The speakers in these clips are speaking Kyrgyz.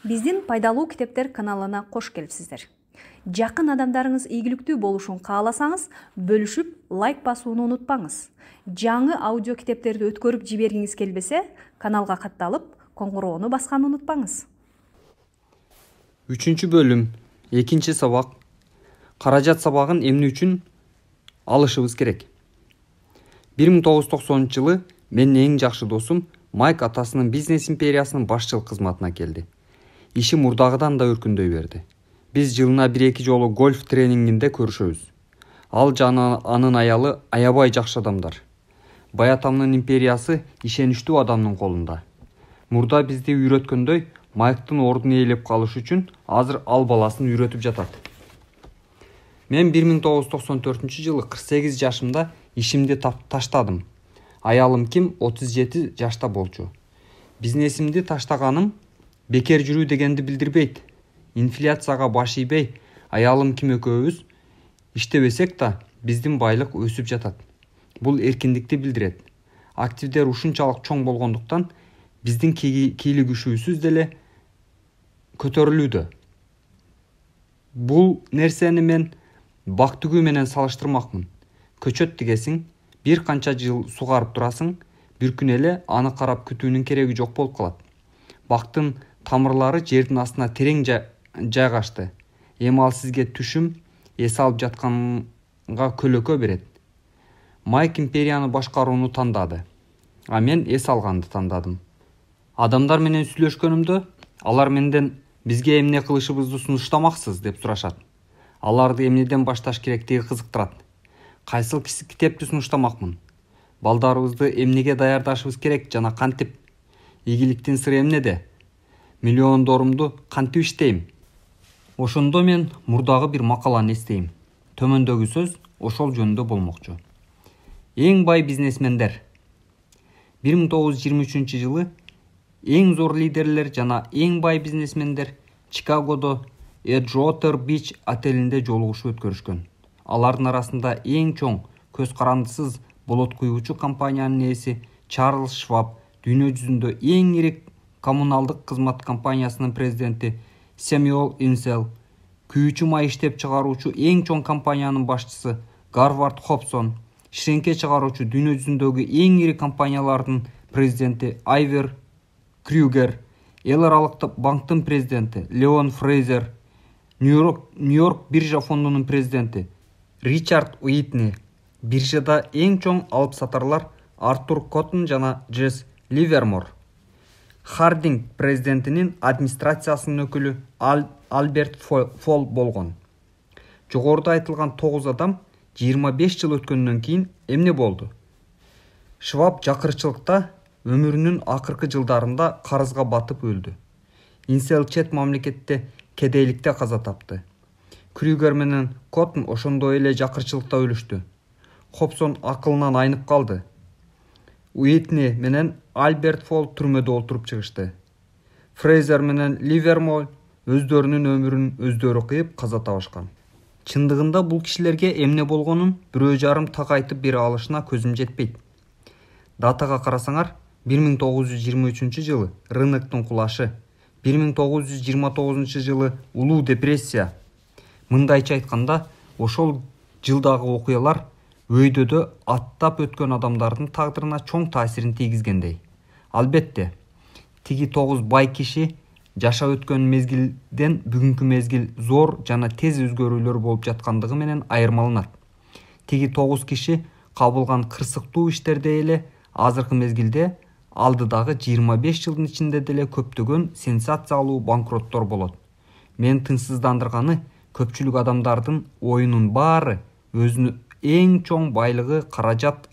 Биздин пайдалуу китептер каналына кош келипсиздер. Жакын адамдарыңыз ийгиликтүү болушун кааласаңыз, бөлүшүп, лайк басууну унутпаңыз. Жаңы аудио китептерди өткөрүп жибергиңиз келбесе, каналга катталып, коңгуроону басканды унутпаңыз. 3-бөлүм, 2-сабак. Каражат сабагын эмне үчүн алышыбыз керек? 1990-жылы менин эң жакшы досум Майк атасынын бизнес империясынын башчылык кызматына келди. Иши мурдагыдан да өркүндөй берди. Биз жылына 1-2 жолу гольф тренингинде көрүшөбүз. Ал жана анын аялы аябай жакшы адамдар. Баятамдын империясы ишеничтүү адамдын колунда. Мурда бизди үйрөткөндөй, Майктын ордун ээлеп калыш үчүн азыр ал баласын үйрөтүп жатат. Мен 1994-жылы 48 жашымда ишимди таштадым. Аялым Ким 37 жашта болчу. Бизнесимди таштаганым бекер жүрүү дегенди билдирбейт. Инфляцияга баш ийбей, аялым Ким экөөбүз иштебесек да, биздин байлык өсүп жатат. Бул эркиндикти билдирет. Активдер ушунчалык чоң болгондуктан, биздин кийлигишүүсүз деле көтөрүлүүдө. Бул нерсени мен бак тигүү менен салыштырмакмын. Көчөт тигесиң, бир канча жыл сугарып турасың, бир күн эле аны карап күтүүнүн кереги жок болуп калат. Бактын тамырлары жердин астына терең жайгашты. Эми ал сизге түшүм, эс алып жатканга көлөкө берет. Майк империяны башкарууну тандады, а мен эс алганды тандадым. Адамдар менен сүйлөшкөнүмдө, алар менден бизге эмне кылышыбызды сунуштамаксыз деп сурашат. Аларды эмнеден башташ керектиги кызыктырат. Кайсыл китепти сунуштамакмын? Балдарыбызды эмнеге даярдашыбыз керек жана кантип? Ийгиликтин сыры эмнеде? Миллиондорумду кантип иштейм? Ошондо мен мурдагы бир макаланы эстейм. Төмөндөгү сөз ошол жөнүндө болмокчу. Эң бай бизнесмендер. 1923-жылы эң зор лидерлер жана эң бай бизнесмендер Чикагодо Эджуотер Бич отелинде жолугушуу өткөрүшкөн. Алардын арасында эң чоң, көз карандысыз болот куюучу компаниянын ээси Чарльз Шваб, дүйнө жүзүндө эң ири коммуналдык кызмат компаниясынын президенти Сэмюэл Инсел, күйүүчү май иштеп чыгаруучу эң чоң компаниянын башчысы Гарвард Хобсон, ширеңке чыгаруучу дүйнө жүзүндөгү эң ири компаниялардын президенти Айвер Крюгер, эл аралык банктын президенти Леон Фрейзер, Нью-Йорк биржа фондунун президенти Ричард Уитни, биржада эң чоң алып сатарлар Артур Коттон жана Джесс Ливермор, Хардинг президентинин администрациясынын өкүлү Альберт Фол болгон. Жогоруда айтылган 9 адам 25 жыл өткөндөн кийин эмне болду? Шваб жакырчылыкта өмүрүнүн акыркы жылдарында карызга батып өлдү. Инсел чет мамлекетте кедейликте каза тапты. Крюгер менен Коттон ошондой эле жакырчылыкта өлүштү. Хобсон акылынан айнып калды. Уитни менен Альберт Фол түрмөдө олтуруп чыгышты. Фрейзер менен Ливермор өздөрүнүн өмүрүн өздөрү кыйып каза табышкан. Чындыгында бул кишилерге эмне болгонун бирөө жарым так айтып бере алышына көзүм жетпейт. Датага карасаңар, 1923-жылы рыноктун кулашы, 1929-жылы улуу депрессия. Мындайча айтканда, ошол жылдагы окуялар өйдөдө аттап өткөн адамдардын тагдырына чоң таасирин тийгизгендей. Албетте, тиги 9 бай киши жашап өткөн мезгилден бүгүнкү мезгил зор жана тез өзгөрүүлөр болуп жаткандыгы менен айырмаланат. Тиги 9 киши кабылган кырсыктуу иштерде эле азыркы мезгилде алдыдагы 25 жылдын ичинде деле көптөгөн сенсациялуу банкроттор болот. Мен тынчсыздандырганы көпчүлүк адамдардын оюнун баары өзүнүн эң чоң байлыгы каражат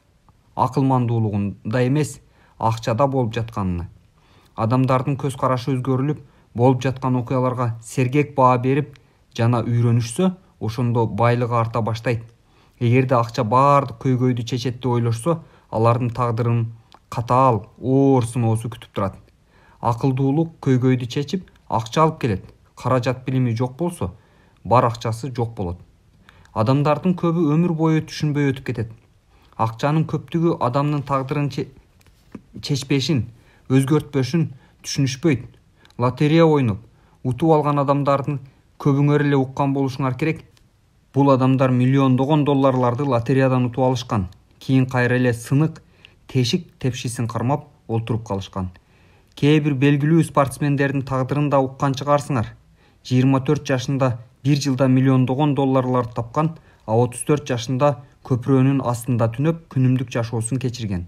акылмандуулугунда эмес, акчада болуп жатканына. Адамдардын көз карашы өзгөрүлүп, болуп жаткан окуяларга сергек баа берип жана үйрөнүшсө, ошондо байлыгы арта баштайт. Эгерде акча баардык көйгөйдү чечет деп ойлошсо, алардын тагдырын катаал, оор сыноосу күтүп турат. Акылдуулук көйгөйдү чечип, акча алып келет. Каражат билими жок болсо, бар акчасы жок болот. Адамдардын көбү өмүр бою түшүнбөй өтүп кетет. Акчанын көптүгү адамдын тагдырын чечпешин, өзгөртпөшүн түшүнүшпөйт. Лотерея ойноп, утуп алган адамдардын көбүңөр эле уккан болушуңар керек. Бул адамдар миллиондогон долларларды лотереядан утуп алышкан. Кийин кайра эле сынык тешик тепшисин кармап олтуруп калышкан. Кээ бир белгилүү спортсмендердин тагдырын да уккан чыгарсыңар. 24 жашында бир жылда миллиондогон долларларды тапкан, а 34 жашында көпүрөнүн астында түнөп күнүмдүк жашоосун кечирген.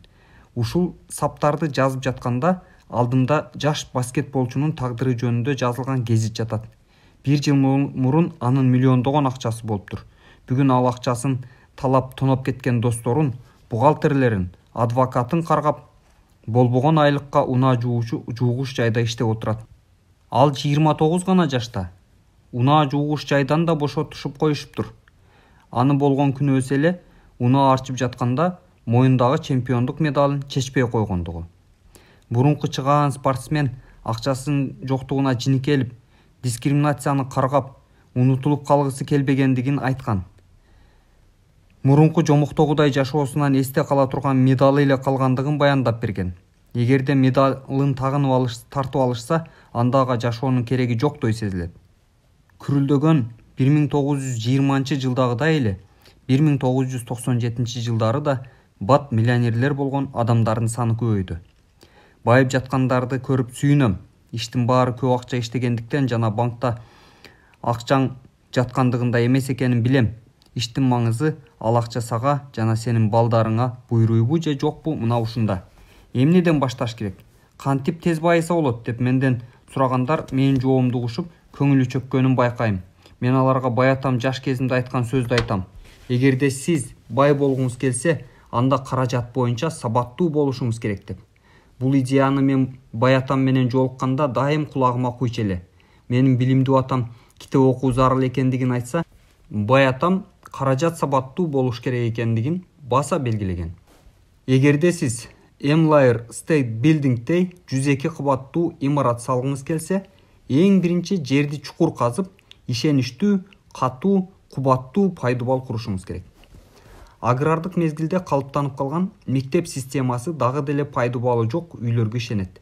Ушул саптарды жазып жатканда алдымда жаш баскетболчунун тагдыры жөнүндө жазылган гезит жатат. Бир жыл мурун анын миллиондогон акчасы болуптур. Бүгүн ал акчасын талап тоноп кеткен досторун, бухгалтерлерин, адвокатын каргап, болбогон айлыкка унаа жуугуш жайда иштеп отурат. Ал 29 гана жашта. Унаа жуугуш жайдан да бошотушуп коюшуптур. Аны болгон күнөөсү эле унаа арчып жатканда моюндагы чемпиондук медалын чечпей койгондугу. Мурунку чыгаан спортсмен акчасынын жоктугуна жиникелип, дискриминацияны каргап, унутулуп калгысы келбегендигин айткан. Мурунку жомуктогудай жашоосунан эсте кала турган медалы эле калгандыгын баяндап берген. Эгерде медалын тартып алышса, анда ага жашоонун кереги жоктой сезилет. Күрүлдөгөн 1920-жылдагыдай эле 1997-жылдары да бат миллионерлер болгон адамдардын саны көбөйдү. Байып жаткандарды көрүп сүйүнөм. Иштин баары көп акча иштегендиктен жана банкта акчаң жаткандыгында эмес экенин билем. Иштин маңызы ал акча сага жана сенин балдарыңа буйруйбу же жокпу мына ушунда. Эмнеден башташ керек? Кантип тез байыса болот деп менден сурагандар менин жообумду угушуп, көңүлү чөккөнүн байкайм. Мен аларга баятам жаш кезимде айткан сөздү айтам. Эгерде сиз бай болгуңуз келсе, анда каражат боюнча сабаттуу болушуңуз керек деп. Бул идеяны мен баятам менен жолукканда дайым кулагыма куйчу эле. Менин билимдүү атам китеп окуу зарыл экендигин айтса, баятам каражат сабаттуу болуш керек экендигин баса белгилеген. Эгерде сиз Empire State Building'дей 102 кабаттуу имарат салгыңыз келсе, эң биринчи жерди чукур казып, ишеничтүү, катуу, кубаттуу пайдубал курушуңуз керек. Агрардык мезгилде калыптанып калган мектеп системасы дагы деле пайдубалы жок үйлөргө ишенет.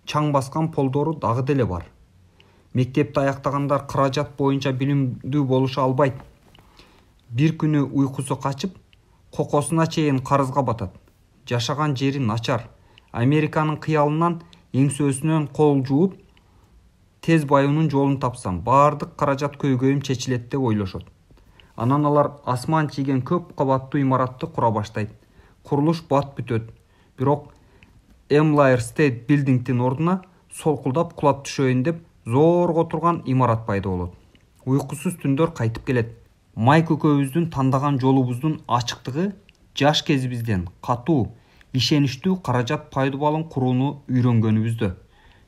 Чаң баскан полдору дагы деле бар. Мектепти аяктагандар каражат боюнча билимдүү болуша албайт. Бир күнү уйкусу качып, кокосуна чейин карызга батат. Жашаган жери начар. Американын кыялынан эңсөсүнөн кол жууп, тез баюунун жолун тапсам, баардык каражат көйгөйүм чечилет деп ойлошот. Анан алар асман чийген көп кабаттуу имаратты кура баштайт. Курулуш бат бүтөт. Бирок Empire State Building'дин ордуна солкулдап кулап түшөйүн деп зорго турган имарат пайда болот. Уйкусуз түндөр кайтып келет. Майк экөөбүздүн тандаган жолубуздун ачыктыгы жаш кезибизден катуу, ишеничтүү каражат пайдубалын курууну үйрөнгөнүбүздө.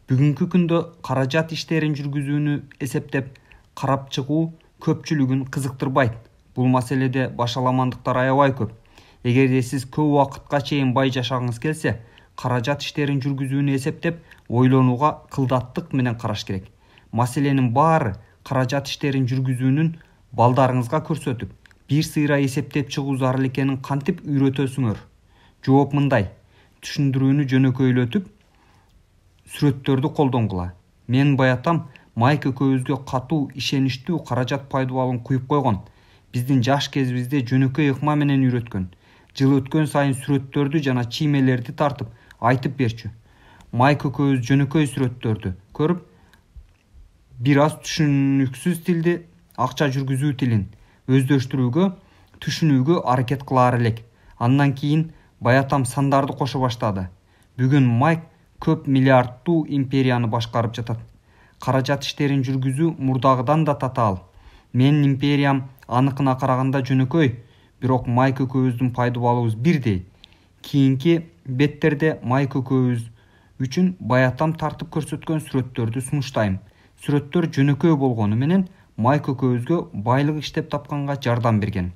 Бүгүнкү күндө каражат иштерин жүргүзүүнү эсептеп карап чыгуу көпчүлүгүн кызыктырбайт. Бул маселеде башаламандыктар аябай көп. Эгерде сиз көп убакытка чейин бай жашагыңыз келсе, каражат иштерин жүргүзүүнү эсептеп ойлонууга кылдаттык менен караш керек. Маселенин баары каражат иштерин жүргүзүүнүн балдарыңызга көрсөтүп, бир сыйра эсептеп чыгуу зарыл экенин кантип үйрөтөсүңөр? Жооп мындай: түшүндүрүүнү жөнөкөйлөтүп, сүрөттөрдү колдонгула. Мен баятам Майк экөөбүзгө катуу, ишеничтүү каражат пайдубалын куюп койгон. Биздин жаш кезибизде жөнөкөй ыкма менен үйрөткөн. Жыл өткөн сайын сүрөттөрдү жана чиймелерди тартып, айтып берчү. Майк экөөбүз жөнөкөй сүрөттөрдү көрүп, бир аз түшүнүксүз тилди, акча жүргүзүү тилин өздөштүрүүгө, түшүнүүгө аракет кылаар элек. Андан кийин баятам сандарды кошо баштады. Бүгүн Майк көп миллиарддуу империяны башкарып жатат. Каражат иштерин жүргүзүү мурдагыдан да татаал. Менин империям аныкына караганда жөнөкөй, бирок Майк экөөбүздүн пайдубалыбыз бирдей. Кийинки беттерде Майк экөөбүз үчүн баятам тартып көрсөткөн сүрөттөрдү сунуштайм. Сүрөттөр жөнөкөй болгону менен Майк экөөбүзгө байлык иштеп тапканга жардам берген.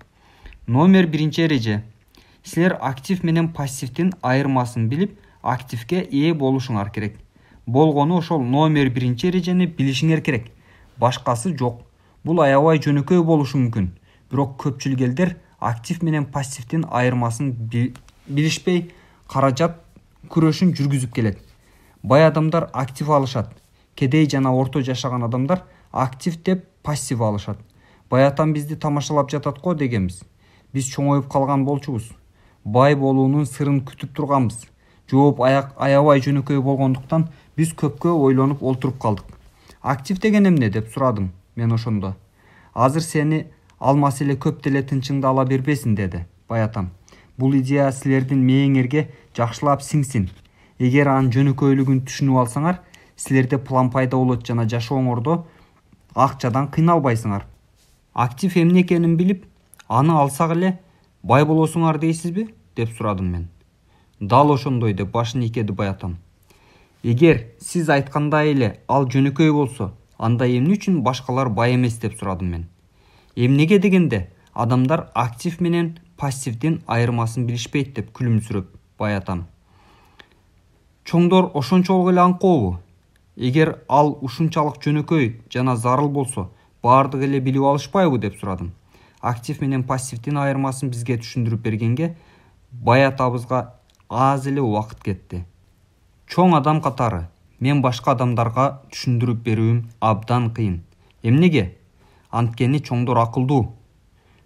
Номер 1 эреже. Силер актив менен пассивдин айырмасын билип, активге ээ болушуңар керек. Болгону ошол номер 1 эрежени билишиңер керек. Башкасы жок. Бул аябай жөнөкөй болушу мүмкүн. Бирок көпчүлүк элдер актив менен пассивдин айырмасын билишпей, каражат күрөшүн жүргүзүп келет. Бай адамдар актив алышат. кедей жана орто жашаган адамдар актив деп пассив алышат. Баятан бизди тамашалап жатат го дегенбиз. Биз чоңоюп калган болчубуз. Бай болуунун сырын күтүп турганбыз. Жооп аябай жөнөкөй болгондуктан биз көпкө ойлонуп олтуруп калдык. Актив деген эмне деп сурадым мен ошондо. Азыр сени ал маселе көп деле тынчыңды ала бербесин деди Баятам. Бул идея силердин мээңерге жакшылап сиңсин. Эгер анын жөнөкөйлүгүн түшүнүп алсаңар, силерде план пайда болот жана жашооңордо акчадан кыйналбайсыңар. Актив эмне экенин билип, аны алсак эле бай болосуңар дейсизби деп сурадым мен. Дал ошондой деп башын ийкеди Баятам. Эгер сиз айткандай эле ал жөнөкөй болсо, анда эмне үчүн башкалар бай эмес деп сурадым мен. Эмнеге дегенде адамдар актив менен пассивдин айырмасын билишпейт деп күлүмсүрөп Баятам. Чоңдор ошончолук эле аңкообу? Эгер ал ушунчалык жөнөкөй жана зарыл болсо, баардыгы эле билип алышпайбы деп сурадым. Актив менен пассивдин айырмасын бизге түшүндүрүп бергенге Баятабызга аз эле убакыт кетти. Чоң адам катары мен башка адамдарга түшүндүрүп берүүм абдан кыйын. Эмнеге? Анткени чоңдор акылдуу.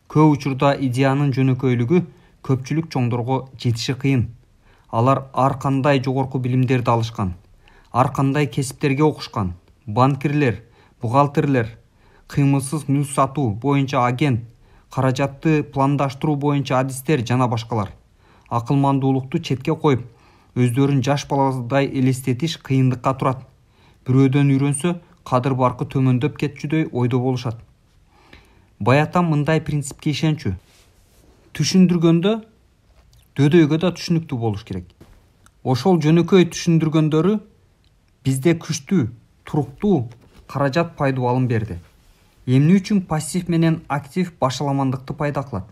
Көп учурда идеянын жөнөкөйлүгү көпчүлүк чоңдорго жетиши кыйын. Алар ар кандай жогорку билимдерди алышкан, ар кандай кесиптерге окушкан. Банкирлер, бухгалтерлер, кыймылсыз мүлк сатуу боюнча агент, каражатты пландаштыруу боюнча адистер жана башкалар. Акылмандуулукту четке коюп, өздөрүн жаш баладай элестетиш кыйындыкка турат. Бирөөдөн үйрөнсө, кадыр баркы төмөндөп кетчүдөй ойдо болушат. Баятам мындай принципке ишенчү. Түшүндүргөндө дөдөйгө да түшүнүктүү болуш керек. Ошол жөнөкөй түшүндүргөндөрү бизде күчтүү, туруктуу каражат пайдубалын берди. Эмне үчүн пассив менен актив башаламандыкты пайда кылат?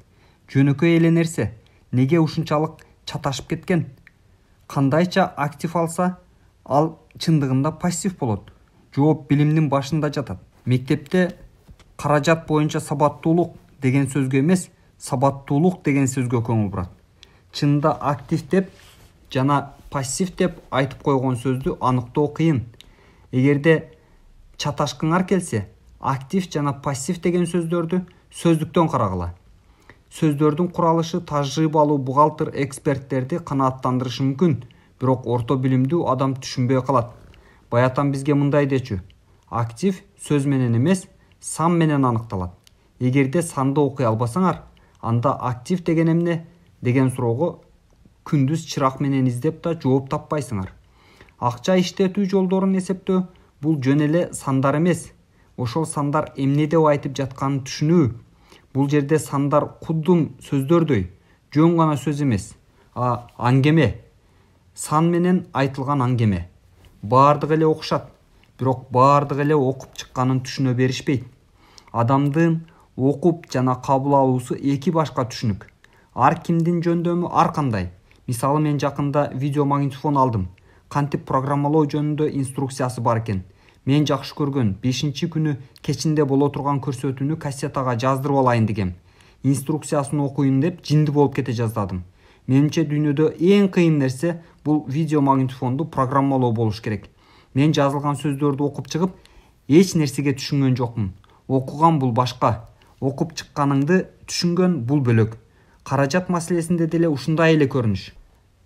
Жөнөкөй эле нерсе неге ушунчалык чаташып кеткен? Кандайча актив алса, ал чындыгында пассив болот. Жооп билимдин башында жатат. Мектепте каражат боюнча сабаттуулук деген сөзгө эмес, сабаттуулук деген сөзгө көңүл бурат. Чынында актив деп жана пассив деп айтып койгон сөздү аныктоо кыйын. Эгерде чаташкыңар келсе, актив жана пассив деген сөздөрдү сөздүктөн карагыла. Сөздөрдүн куралышы тажрыйбалуу бухгалтер эксперттерди канааттандырышы мүмкүн, бирок орто билимдүү адам түшүнбөй калат. Баятам бизге мындай дечү. Актив сөз менен эмес, сан менен аныкталат. Эгерде санды окуй албасаңар, анда актив деген эмне деген суроого күндүз чырак менен издеп да жооп таппайсыңар. Акча иштетүү жолдорун эсептөө бул жөн эле сандар эмес. Ошол сандар эмне деп айтып жатканын түшүнүү. Бул жерде сандар куддум сөздөрдөй, жөн гана сөз эмес, аңгеме. Сан менен айтылган аңгеме. Баардыгы эле окушат, бирок баардыгы эле окуп чыкканын түшүнө беришпейт. Адамдын окуп жана кабыл алуусу эки башка түшүнүк. Ар кимдин жөндөмү ар кандай. Мисалы мен жакында видеомагнитофон алдым. Кантип программалоо жөнүндө инструкциясы бар экен. Мен жакшы көргөн 5-күнү кечинде боло турган көрсөтүүнү кассетага жаздырып алайын дегем. Инструкциясын окуйын деп жинди болуп кете жаздадым. Менимче дүйнөдө эң кыйын нерсе бул видеомагнитофонду программалоо болуш керек. Мен жазылган сөздөрдү окуп чыгып, эч нерсеге түшүнгөн жокмун. Окуган бул башка, окуп чыкканыңды түшүнгөн бул бөлөк. Каражат маселесинде деле ушундай эле көрүнүш.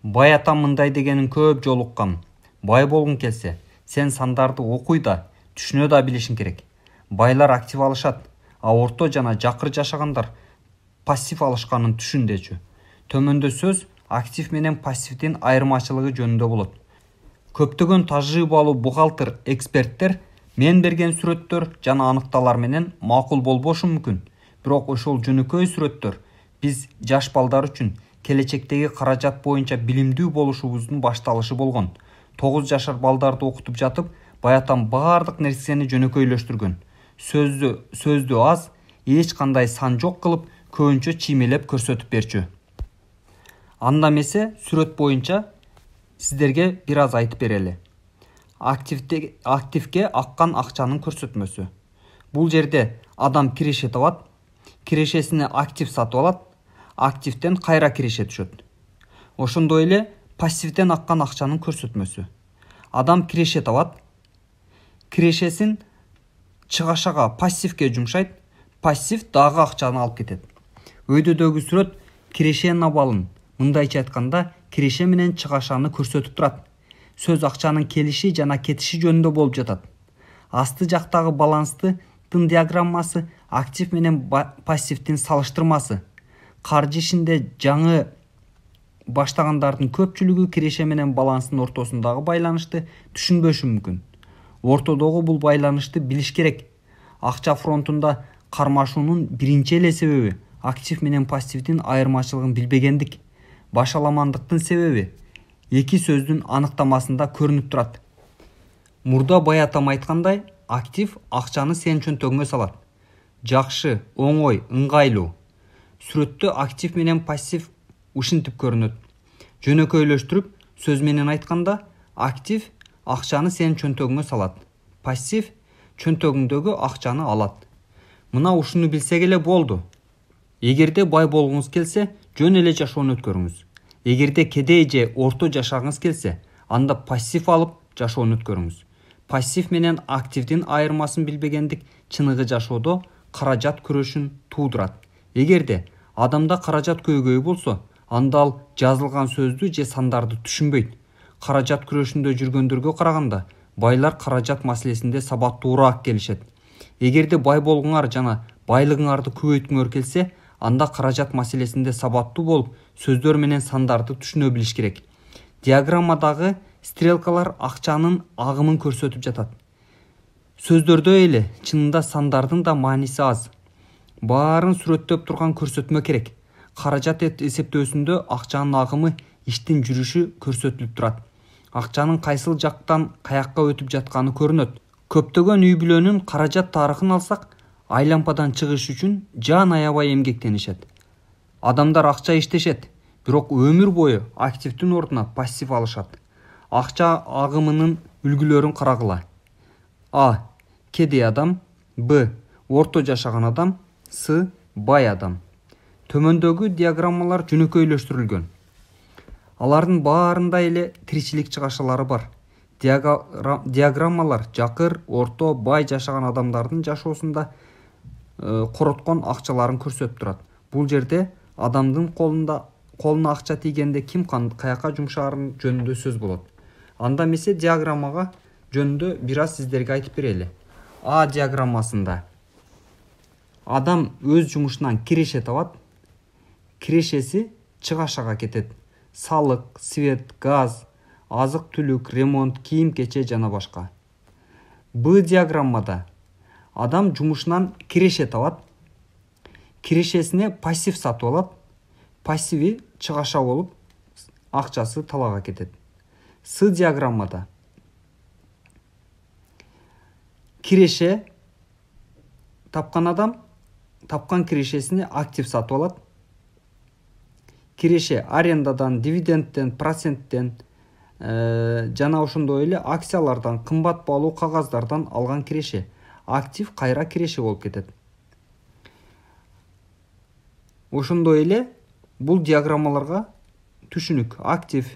Баятам мындай дегенин көп жолу уккам. Бай болгуң келсе, сен сандарды окуй да, түшүнө да билишиң керек. Байлар актив алышат, а орто жана жакыр жашагандар пассив алышканын түшүн дечү. Төмөндө сөз актив менен пассивдин айырмачылыгы жөнүндө болот. Көптөгөн тажрыйбалуу бухгалтер эксперттер мен берген сүрөттөр жана аныкталар менен макул болбошу мүмкүн. Бирок ошол жөнөкөй сүрөттөр биз жаш балдар үчүн келечектеги каражат боюнча билимдүү болушубуздун башталышы болгон. 9 жашар балдарды окутуп жатып, Баятам баардык нерсени жөнөкөйлөштүргөн. Сөздү аз, эч кандай сан жок кылып, көбүнчө чиймелеп көрсөтүп берчү. Анда эмесе сүрөт боюнча сиздерге бир аз айтып берели. Активге аккан акчанын көрсөтмөсү. Бул жерде адам киреше табат, кирешесине актив сатып алат, активден кайра киреше түшөт. Ошондой эле пассивден аккан акчанын көрсөтмөсү. Адам киреше табат, кирешесин чыгашага пассивке жумшайт, пассив дагы акчаны алып кетет. Өйдөдөгү сүрөт кирешенин абалын, мындайча айтканда, киреше менен чыгашаны көрсөтүп турат. Сөз акчанын келиши жана кетиши жөнүндө болуп жатат. Асты жактагы баланстын диаграммасы актив менен пассивдин салыштырмасы. Каржы ишинде жаңы баштагандардын көпчүлүгү киреше менен баланстын ортосундагы байланышты түшүнбөшү мүмкүн. Ортодогу бул байланышты билиш керек. Акча фронтунда кармашуунун биринчи эле себеби актив менен пассивдин айырмачылыгын билбегендик. Башаламандыктын себеби эки сөздүн аныктамасында көрүнүп турат. Мурда баятам айткандай, актив акчаны сен чөнтөгүңө салат. Жакшы, оңой, ыңгайлуу. Сүрөттө актив менен пассив ушинтип көрүнөт. Жөнөкөйлөштүрүп сөз менен айтканда, актив акчаны сен чөнтөгүңө салат. Пассив чөнтөгүңдөгү акчаны алат. Мына ушуну билсек эле болду. Эгерде бай болгуңуз келсе, жөн эле жашоону өткөрүңүз. Эгерде кедей же орто жашагыңыз келсе, анда пассив алып жашоону өткөрүңүз. Пассив менен активдин айырмасын билбегендик чыныгы жашоодо каражат күрөшүн туудурат. Эгерде адамда каражат көйгөйү болсо, анда ал жазылган сөздү же сандарды түшүнбөйт. Каражат күрөшүндө жүргөндөргө караганда, байлар каражат маселесинде сабаттуураак келишет. Эгерде бай болгуңар жана байлыгыңарды көбөйткүңөр келсе, анда каражат маселесинде сабаттуу болуп, сөздөр менен сандарды түшүнө билиш керек. Диаграммадагы стрелкалар акчанын агымын көрсөтүп жатат. Сөздөрдө эле чынында сандардын да мааниси аз. Баарын сүрөттөп турган көрсөтмө керек. Каражат эсептөөсүндө акчанын агымы, иштин жүрүшү көрсөтүлүп турат. Акчанын кайсыл жактан каякка өтүп жатканы көрүнөт. Көптөгөн үй бүлөнүн каражат тарыхын алсак, айлампадан чыгыш үчүн жан аябай эмгектенишет. Адамдар акча иштешет, бирок өмүр бою активдин ордуна пассив алышат. Акча агымынын үлгүлөрүн карагыла. А. Кедей адам. Б. Орто жашаган адам. С. Бай адам. Төмөндөгү диаграммалар жөнөкөйлөштүрүлгөн. Алардын баарында эле тиричилик чыгашалары бар. Диаграммалар жакыр, орто, бай жашаган адамдардын жашоосунда короткон акчаларын көрсөтүп турат. Бул жерде адамдын колуна акча тийгенде ким каяка жумшаарын жөнүндө сөз болот. Анда эмесе диаграммага жөнүндө бир аз сиздерге айтып берели. А диаграммасында адам өз жумушунан киреше табат. Кирешеси чыгашага кетет. Салык, свет, газ, азык-түлүк, ремонт, кийим-кече жана башка. Б диаграммада адам жумушунан киреше табат. Кирешесине пассив сатып алат. Пассиви чыгаша болуп, акчасы талаага кетет. С диаграммада киреше тапкан адам тапкан кирешесине актив сатып алат. Киреше арендадан, дивидендтен, проценттен жана ошондой эле акциялардан, кымбат баалуу кагаздардан алган киреше. Актив кайра киреше болуп кетет. Ошондой эле бул диаграммаларга түшүнүк актив,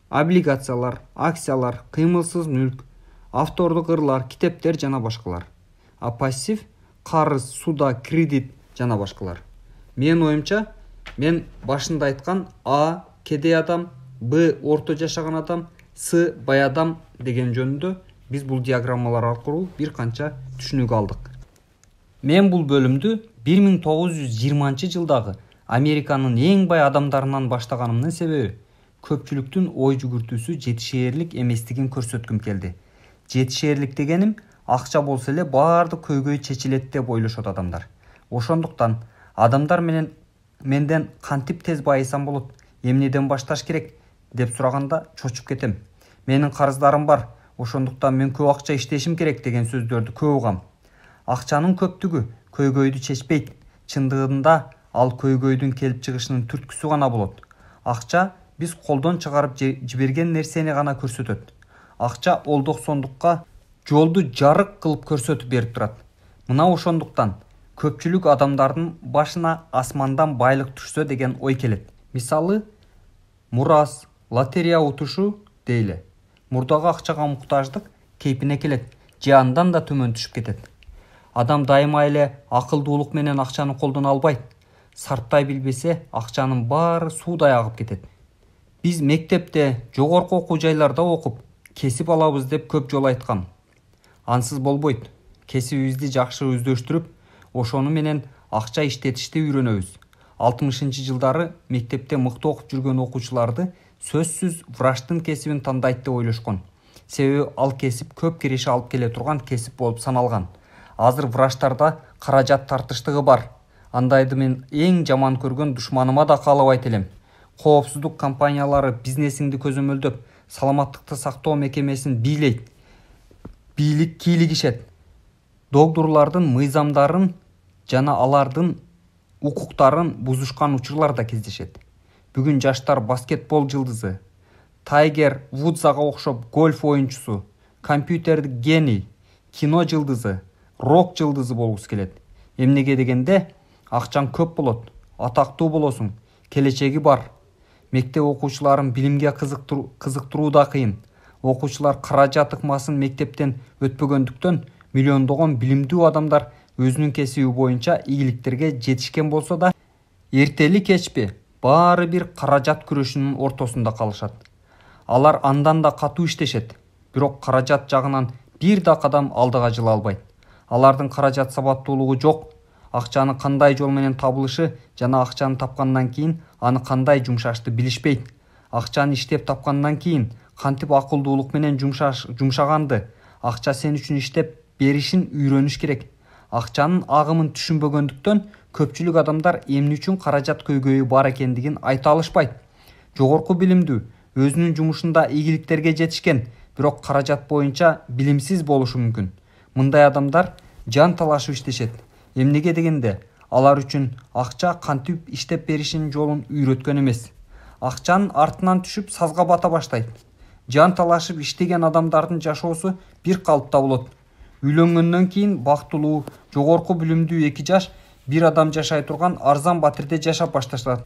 облигациялар, акциялар, кыймылсыз мүлк, автордук ырлар, китептер жана башкалар. А пассив карыз, суда, кредит жана башкалар. Менин оюмча, мен башында айткан А кедей адам, Б орто жашаган адам, С бай адам деген жөнүндө биз бул диаграммалар аркылуу бир канча түшүнүк алдык. Мен бул бөлүмдү 1920-жылдагы Американын эң бай адамдарынан баштаганымдын себеби көпчүлүктүн ой жүгүртүүсү жетишээрлик эместигин көрсөткүм келди. Жетишээрлик дегеним акча болсо эле баардык көйгөй чечилет деп ойлошот адамдар. Ошондуктан адамдар менден кантип тез байысам болот, эмнеден башташ керек деп сураганда чочуп кетем. Менин карыздарым бар, ошондуктан мен көп акча иштешим керек деген сөздөрдү көп угам. Акчанын көптүгү көйгөйдү чечпейт. Чындыгында ал көйгөйдүн келип чыгышынын түрткүсү гана болот. Акча биз колдон чыгарып жиберген нерсени гана көрсөтөт. Акча олдоксондукка жолду жарык кылып көрсөтүп берип турат. Мына ошондуктан көпчүлүк адамдардын башына асмандан байлык түшсө деген ой келет. Мисалы, мурас, лотерея утушу дейли. Мурдагы акчага муктаждык кейпине келет же андан да төмөн түшүп кетет. Адам дайыма эле акылдуулук менен акчаны колдоно албайт. Сарптай билбесе акчанын баары суудай агып кетет. Биз мектепте, жогорку окуу жайларда окуп, кесип алабыз деп көп жолу айткам. Ансыз болбойт. Кесибибизди жакшы өздөштүрүп, ошону менен акча иштетишти үйрөнөбүз. 60-жылдары мектепте мыкты окуп жүргөн окуучуларды сөзсүз врачтын кесибин тандайт деп ойлошкон. Себеби ал кесип көп киреше алып келе турган кесип болуп саналган. Азыр врачтарда каражат тартыштыгы бар. Андайды мен эң жаман көргөн душманыма да каалабайт элем. Коопсуздук компаниялары бизнесиңди көзөмөлдөп, саламаттыкты сактоо мекемесин бийлейт. Бийлик кийлигишет. Доктурлардын мыйзамдарын жана алардын укуктарын бузушкан учурлар да кездешет. Бүгүн жаштар баскетбол жылдызы, Тайгер Вудзага окшоп гольф оюнчусу, компьютердик гений, кино жылдызы, рок жылдызы болгусу келет. Эмнеге дегенде, акчаң көп болот, атактуу болосуң, келечеги бар. Мектеп окуучуларын билимге кызыктыруу да кыйын. Окуучулар каражат ыкмасын мектептен өтпөгөндүктөн миллиондогон билимдүү адамдар өзүнүн кесиби боюнча ийгиликтерге жетишкен болсо да, эртели кечпи баары бир каражат күрөшүнүн ортосунда калышат. Алар андан да катуу иштешет, бирок каражат жагынан бир да кадам алдыга жыла албайт. Алардын каражат сабаттуулугу жок. Акчаны кандай жол менен табылышы жана акчаны тапкандан кийин аны кандай жумшашты билишпейт. Акчаны иштеп тапкандан кийин кантип акылдуулук менен жумшаганды, акча сен үчүн иштеп беришин үйрөнүш керек. Акчанын агымын түшүнбөгөндүктөн көпчүлүк адамдар эмне үчүн каражат көйгөйү бар экендигин айта алышпайт. Жогорку билимдүү, өзүнүн жумушунда ийгиликтерге жетишкен, бирок каражат боюнча билимсиз болушу мүмкүн. Мындай адамдар жан талашып иштешет. Эмнеге дегенде, алар үчүн акча кантип иштеп беришин жолун үйрөткөн эмес. Акчанын артынан түшүп сазга бата баштайт. Жан талашып иштеген адамдардын жашоосу бир калыпта болот. Үйлөнгөндөн кийин бактылуу, жогорку билимдүү 2 жаш бир адам жашай турган арзан батирде жашап башташат.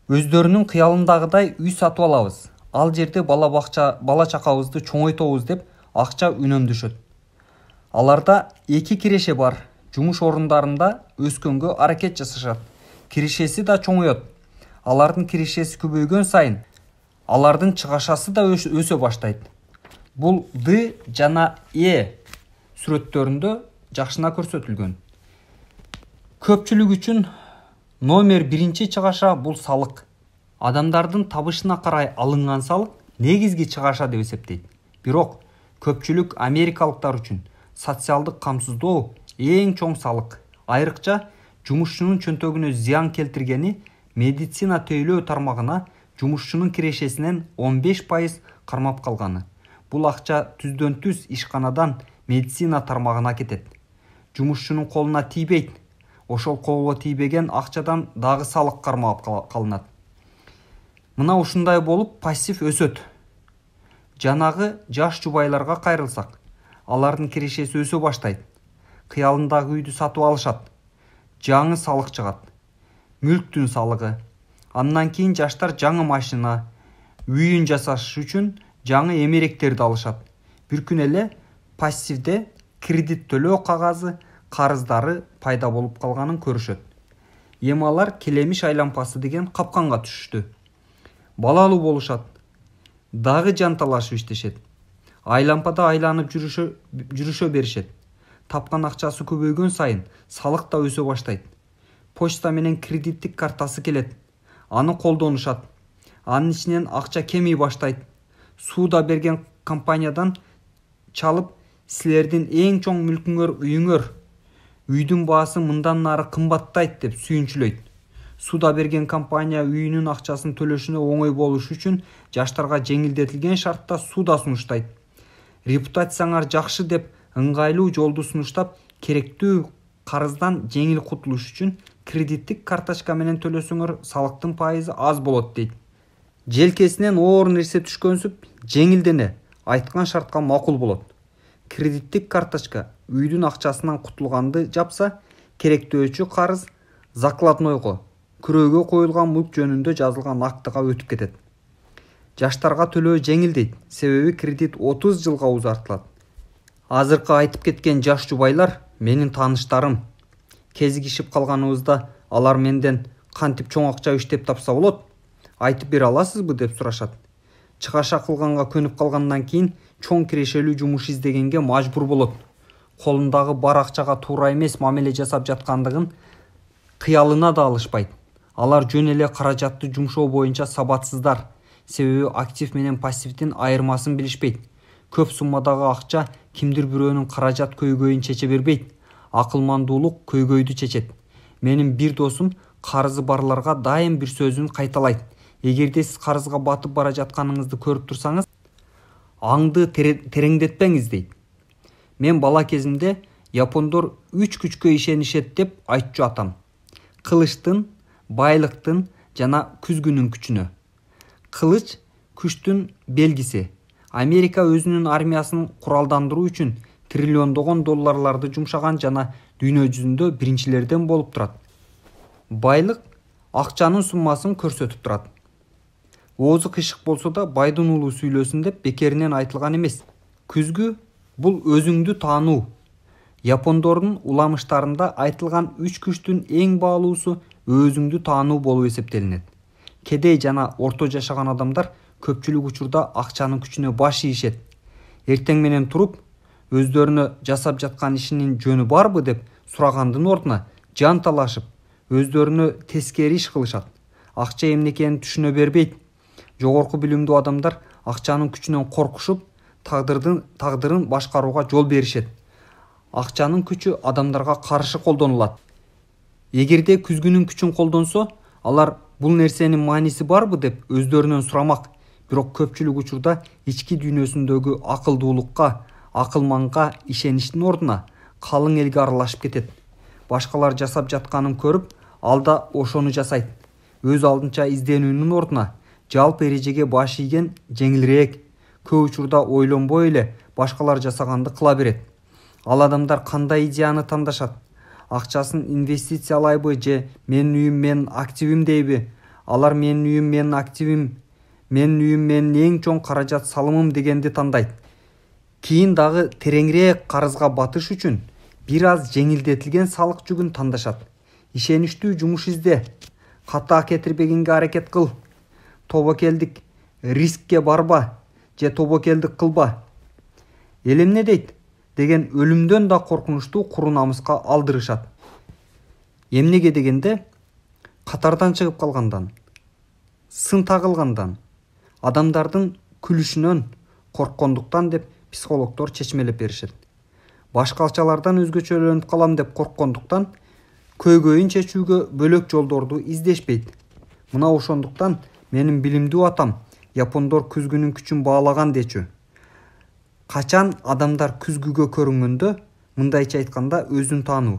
Өздөрүнүн кыялындагыдай үй сатып алабыз. Ал жерде бала чакабызды чоңойтобуз деп акча үнөмдөшөт. Аларда 2 киреше бар. Жумуш орундарында өскөнгө аракет жасашат. Кирешеси да чоңоет. Алардын кирешеси көбөйгөн сайын алардын чыгашасы да өсө баштайт. Бул Д жана Е сүрөттөрүндө жакшына көрсөтүлгөн. Көпчүлүк үчүн номер 1 чыгаша бул салык. Адамдардын табышына карай алынган салык негизги чыгаша деп эсептейт. Бирок көпчүлүк америкалыктар үчүн социалдык камсыздоо эң чоң салык. Айрыкча жумушчунун чөнтөгүнө зыян келтиргени медицина тейлөө тармагына жумушчунун кирешесинен 15% кармап калганы. Бул акча түздөн түз ишканадан медицина тармагына кетет. Жумушчунун колуна тийбейт. Ошол колго тийбеген акчадан дагы салык кармап калынат. Мына ушундай болуп пассив өсөт. Жанагы жаш жубайларга кайрылсак, алардын кирешеси өсө баштайт. Кыялындагы үйдү сатып алышат. Жаңы салык чыгат. Мүлктүн салыгы. Андан кийин жаштар жаңы машина, үйүн жасаш үчүн жаңы эмеректерди алышат. Бир күн эле пассивде кредит төлөө кагазы, карыздары пайда болуп калганын көрүшөт. Эми алар келемиш айлампасы деген капканга түшүштү. Балалуу болушат. Дагы жан талашып иштешет. Айлампада айланып жүрүшө беришет. Тапкан акчасы көбөйгөн сайын салык да өсө баштайт. Почта менен кредиттик картасы келет. Аны колдонушат. Анын ичинен акча кемей баштайт. Сууда берген компаниядан чалып, силердин эң чоң мүлкүңөр үйүңөр. Үйдүн баасы мындан нары кымбаттайт деп сүйүнчүлөйт. Сууда берген компания үйүнүн акчасын төлөшүнө оңой болуш үчүн жаштарга жеңилдетилген шартта сууда сунуштайт. Репутацияңар жакшы деп ыңгайлуу жолду сунуштап, керектүү карыздан жеңил кутулуш үчүн кредиттик карточка менен төлөсөңөр салыктын пайызы аз болот дейт. Желкесинен оор нерсе түшкөнсүп, жеңилдене, айткан шартка макул болот. Кредиттик карточка үйдүн акчасынан кутулганды жапса, керектөөчү карыз закладнойго, күрөөгө коюлган мүлк жөнүндө жазылган актыга өтүп кетет. Жаштарга төлөө жеңилдейт, себеби кредит 30 жылга узартылат. Азыркы айтып кеткен жаш жубайлар менин тааныштарым. Кезигишип калганыбызда алар менден кантип чоң акча иштеп тапса болот, айтып бере аласызбы деп сурашат. Чыгаша кылганга көнүп калгандан кийин чоң кирешелүү жумуш издегенге мажбур болот. Колундагы бар акчага туура эмес мамиле жасап жаткандыгын кыялына да алышпайт. Алар жөн эле каражатты жумшоо боюнча сабатсыздар. Себеби актив менен пассивдин айырмасын билишпейт. Көп суммадагы акча кимдир бирөөнүн каражат көйгөйүн чече бербейт. Акылмандуулук көйгөйдү чечет. Менин бир досум карызы барларга дайым бир сөзүн кайталайт. Эгерде сиз карызга батып бара жатканыңызды көрүп турсаңыз, аңды тереңдетпеңиз дейт. Мен бала кезимде япондор 3 күчкө ишенишет деп айтчу атам. Кылычтын, байлыктын жана күзгүнүн күчүнө. Кылыч күчтүн белгиси. Америка өзүнүн армиясын куралдандыруу үчүн триллиондогон долларларды жумшаган жана дүйнө жүзүндө биринчилерден болуп турат. Байлык акчанын суммасын көрсөтүп турат. Оозу кышык болсо да байдын уулу сүйлөсүн деп бекеринен айтылган эмес. Күзгү бул өзүңдү таануу. Япондордун уламыштарында айтылган 3 күчтүн эң баалуусу өзүңдү таануу болуп эсептелинет. Кедей жана орто жашаган адамдар көпчүлүк учурда акчанын күчүнө баш ийишет. Эртең менен туруп, өздөрүнө жасап жаткан ишинин жөнү барбы деп сурагандын ордуна жан талашып, өздөрүнө тескери иш кылышат. Акча эмне экенин түшүнө бербейт. Жогорку билимдүү адамдар акчанын күчүнөн коркушуп, тагдырын башкарууга жол беришет. Акчанын күчү адамдарга каршы колдонулат. Эгерде күзгүнүн күчүн колдонсо, алар бул нерсенин мааниси барбы деп өздөрүнөн сурамак. Бирок көпчүлүк учурда ички дүйнөсүндөгү акылдуулукка, акылманга ишеништин ордуна калың элге аралашып кетет. Башкалар жасап жатканын көрүп, ал да ошону жасайт. Өз алдынча изденүүнүн ордуна жалпы эрежеге баш ийген жеңилирээк, көп учурда ойлонбой эле башкалар жасаганды кыла берет. Ал адамдар кандай идеяны тандашат? Акчасын инвестициялайбы же менин үйүм менин активим дейби? Алар менин үйүм менин активим, менин үйүм менин эң чоң каражат салымым дегенди тандайт. Кийин дагы тереңирээк карызга батыш үчүн бир аз жеңилдетилген салык жүгүн тандашат. Ишеничтүү жумуш изде. Ката кетирбегенге аракет кыл. Тобокелдик рискке барба же тобокелдик кылба. Эл эмне дейт деген өлүмдөн да коркунучтуу куру намыска алдырышат. Эмнеге дегенде, катардан чыгып калгандан, сын тагылгандан, адамдардын күлүшүнөн корккондуктан деп психологдор чечмелеп беришет. Башкалчалардан өзгөчөлөнүп калам деп корккондуктан көйгөйүн чечүүгө бөлөк жолдорду издешпейт. Мына ошондуктан менин билимдүү атам япондор күзгүнүн күчүн баалаган дечү. Качан адамдар күзгүгө көрүнгөндө, мындайча айтканда өзүн таануу.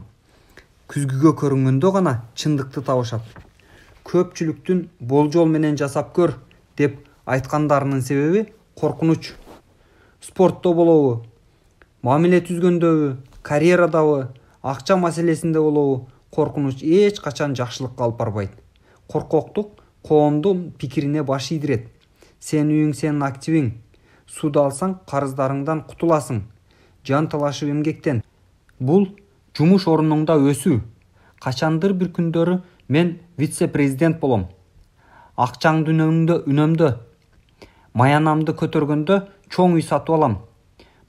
Күзгүгө көрүнгөндө гана чындыкты табышат. Көпчүлүктүн болжол менен жасап көр деп айткандарынын себеби коркунуч. Спортто болобу, мамиле түзгөндөбү, карьерадабы, акча маселесинде болобу, коркунуч эч качан жакшылыкка алып барбайт. Коркоктук коомдун пикирине баш ийдирет. Сен үйүң сенин активиң. Суд алсаң, карыздарыңдан кутуласың. Жан талашып эмгектен. Бул жумуш орнуңда өсүү. Качандыр бир күндөрү мен вице-президент болом. Акчаңды үнөмдө. Маянамды көтөргөндө чоң үй сатып алам.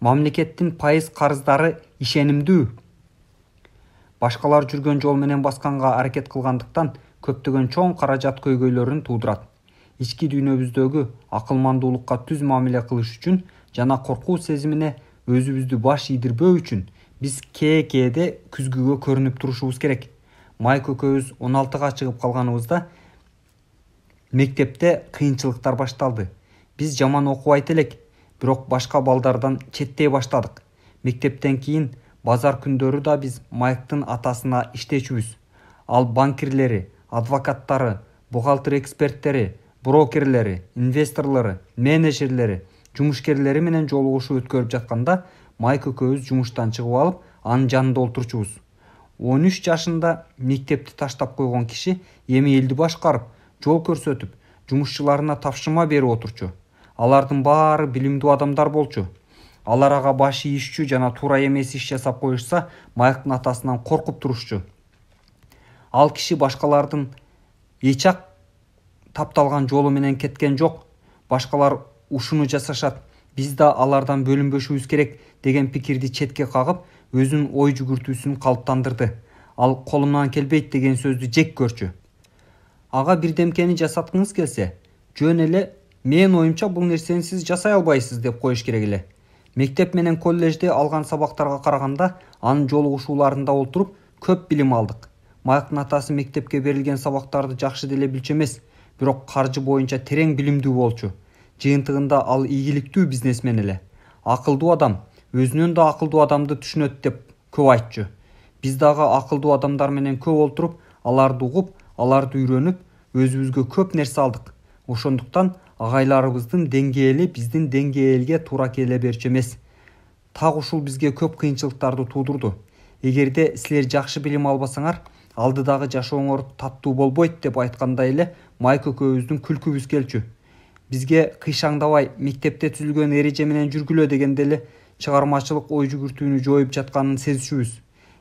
Мамлекеттин пайыз карыздары ишенимдүү. Башкалар жүргөн жол менен басканга аракет кылгандыктан көптөгөн чоң каражат көйгөйлөрүн туудурат. Ички дүйнөбүздөгү акылмандуулукка түз мамиле кылыш үчүн жана коркуу сезимине өзүбүздү баш ийдирбөө үчүн биз кээде күзгүгө көрүнүп турушубуз керек. Майк экөөбүз 16га чыгып калганыбызда мектепте кыйынчылыктар башталды. Биз жаман окубайт элек, бирок башка балдардан четтей баштадык. Мектептен кийин базар күндөрү да биз Майктын атасына иштечүбүз. Ал банкирлери, адвокаттары, бухгалтер эксперттери, брокерлери, инвесторлору, менеджерлери, жумушкерлери менен жолугушуу өткөрүп жатканда Майк экөөбүз жумуштан чыгып алып, анын жанында олтурчубуз. 13 жашында мектепти таштап койгон киши эми элди башкарып, жол көрсөтүп, жумушчуларына тапшырма берип отурчу. Алардын баары билимдүү адамдар болчу. Алар ага баш ийишчү жана туура эмес иш жасап коюшса, Майктын атасынан коркуп турушчу. Ал киши башкалардын эчак тапталган жолу менен кеткен жок. Башкалар ушуну жасашат, биз да алардан бөлүнбөшүбүз керек деген пикирди четке кагып, өзүнүн ой жүгүртүүсүн калыптандырды. Ал колумдан келбейт деген сөздү жек көрчү. Ага бирдемкени жасаткыңыз келсе, жөн эле менин оюмча бул нерсени сиз жасай албайсыз деп коюш керек эле. Мектеп менен коллежде алган сабактарга караганда анын жолугушууларында отуруп көп билим алдык. Майктын атасы мектепке берилген сабактарды жакшы деле билчү эмес, бирок каржы боюнча терең билимдүү болчу. Жыйынтыгында ал ийгиликтүү бизнесмен эле. Акылдуу адам өзүнөн да акылдуу адамды түшүнөт деп көп айтчу. Биз дагы акылдуу адамдар менен көп отуруп, аларды угуп, аларды үйрөнүп, өзүбүзгө көп нерсе алдык. Ошондуктан агайларыбыздын деңгээли биздин деңгээлге туура келе берчү эмес. Так ушул бизге көп кыйынчылыктарды туудурду. Эгерде силер жакшы билим албасаңар, алдыдагы жашооңор таттуу болбойт деп айткандай эле Майк экөөбүздүн күлкүбүз келчү. Бизге кыйшаңдабай мектепте түзүлгөн эреже менен жүргүлө дегенде эле чыгармачылык ой жүгүртүүнү жоюп жатканын сезишүбүз.